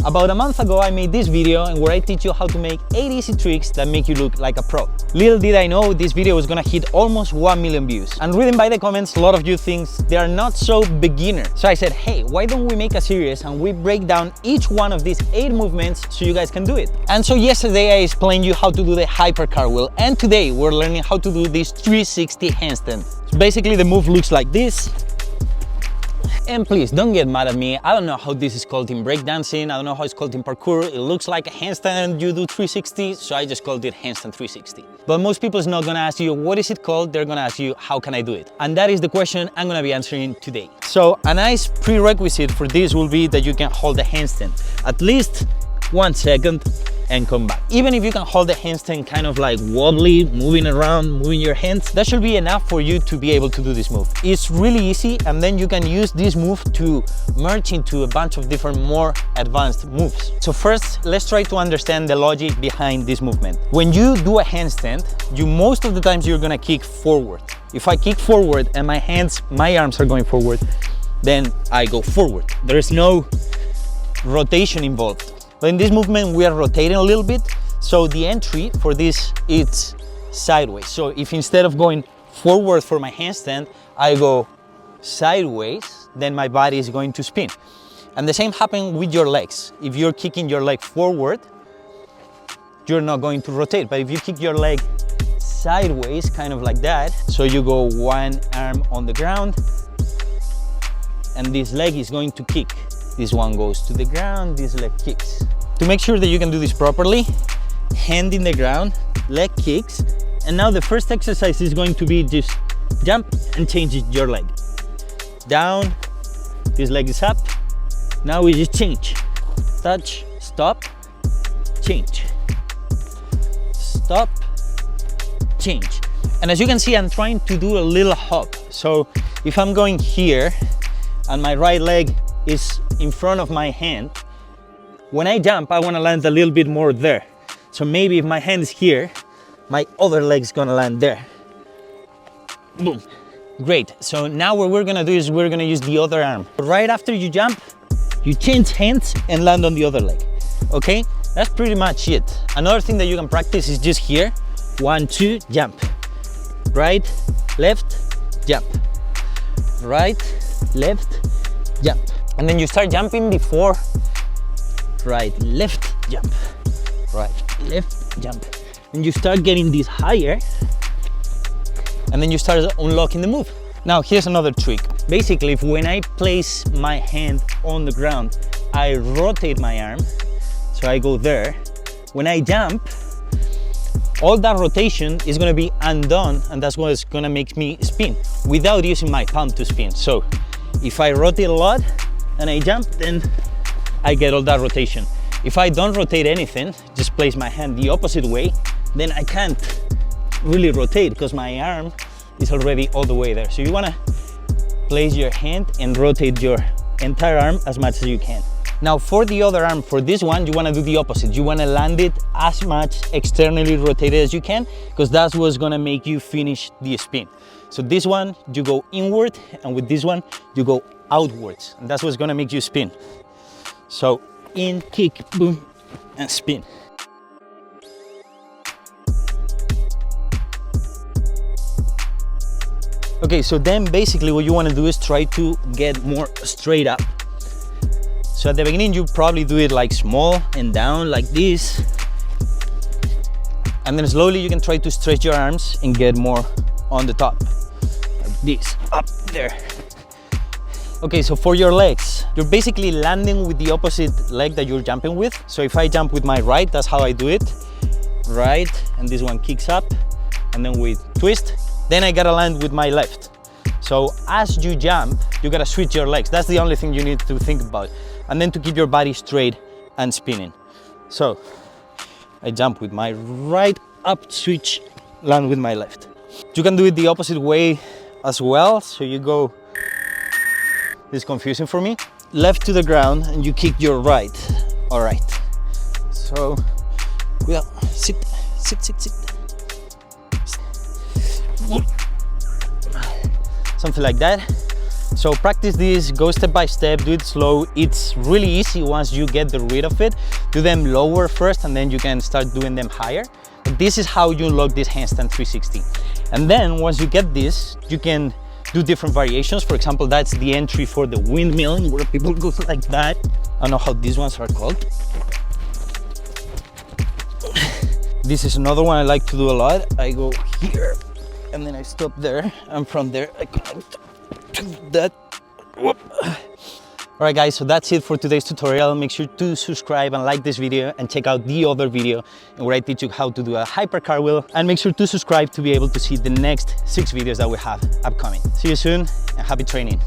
About a month ago, I made this video and where I teach you how to make 8 easy tricks that make you look like a pro. Little did I know this video was gonna hit almost 1 million views. And reading by the comments, a lot of you think they are not so beginner. So I said, hey, why don't we make a series and we break down each one of these 8 movements so you guys can do it. And so yesterday I explained you how to do the Hyper Cartwheel, and today we're learning how to do this 360 handstand. So basically the move looks like this. And please don't get mad at me, I don't know how this is called in breakdancing, I don't know how it's called in parkour. It looks like a handstand and you do 360, so I just called it handstand 360. But most people is not gonna ask you what is it called, they're gonna ask you how can I do it? And that is the question I'm gonna be answering today. So a nice prerequisite for this will be that you can hold the handstand at least 1 second and come back. Even if you can hold the handstand kind of like wobbly, moving around, moving your hands, that should be enough for you to be able to do this move. It's really easy, and then you can use this move to merge into a bunch of different more advanced moves. So first, let's try to understand the logic behind this movement. When you do a handstand, most of the times you're gonna kick forward. If I kick forward and my arms are going forward, then I go forward. There is no rotation involved. But in this movement, we are rotating a little bit. So the entry for this, it's sideways. So if instead of going forward for my handstand, I go sideways, then my body is going to spin. And the same happens with your legs. If you're kicking your leg forward, you're not going to rotate. But if you kick your leg sideways, kind of like that, so you go one arm on the ground, and this leg is going to kick. This one goes to the ground, this leg kicks. To make sure that you can do this properly, hand in the ground, leg kicks, and now the first exercise is going to be just jump and change your leg. Down, this leg is up, now we just change. Touch, stop, change. Stop, change. And as you can see, I'm trying to do a little hop. So if I'm going here and my right leg is in front of my hand, when I jump, I want to land a little bit more there. So maybe if my hand is here, my other leg is gonna land there. Boom. Great. So now what we're gonna do is we're gonna use the other arm. Right after you jump, you change hands and land on the other leg. Okay? That's pretty much it. Another thing that you can practice is just here. 1, 2, jump. Right, left, jump. Right, left, jump. And then you start jumping before right, left, jump, right, left, jump. And you start getting this higher, and then you start unlocking the move. Now here's another trick. Basically, if when I place my hand on the ground, I rotate my arm, so I go there. When I jump, all that rotation is gonna be undone, and that's what's gonna make me spin without using my palm to spin. So if I rotate a lot, and I jump, then I get all that rotation. If I don't rotate anything, just place my hand the opposite way, then I can't really rotate because my arm is already all the way there. So you wanna place your hand and rotate your entire arm as much as you can. Now for the other arm, for this one, you wanna do the opposite. You wanna land it as much externally rotated as you can, because that's what's gonna make you finish the spin. So this one, you go inward, and with this one, you go outwards, and that's what's gonna make you spin. So in, kick, boom, and spin. Okay, so then basically what you wanna do is try to get more straight up. So at the beginning, you probably do it like small and down like this. And then slowly you can try to stretch your arms and get more on the top, like this, up there. Okay, so for your legs, you're basically landing with the opposite leg that you're jumping with. So if I jump with my right, that's how I do it. Right, and this one kicks up, and then we twist. Then I gotta land with my left. So as you jump, you gotta switch your legs. That's the only thing you need to think about. And then to keep your body straight and spinning. So I jump with my right, up, switch, land with my left. You can do it the opposite way as well. So you go, this is confusing for me, left to the ground, and you kick your right. All right. So, well, sit. Something like that. So practice this, go step by step, do it slow. It's really easy once you get the rid of it. Do them lower first and then you can start doing them higher. But this is how you unlock this handstand 360. And then once you get this, you can do different variations. For example, that's the entry for the windmill, where people go like that. I don't know how these ones are called. This is another one I like to do a lot. I go here and then I stop there, and from there I connect to that. Whoop. Alright guys, so that's it for today's tutorial. Make sure to subscribe and like this video, and check out the other video where I teach you how to do a hyper cartwheel, and make sure to subscribe to be able to see the next 6 videos that we have upcoming. See you soon and happy training.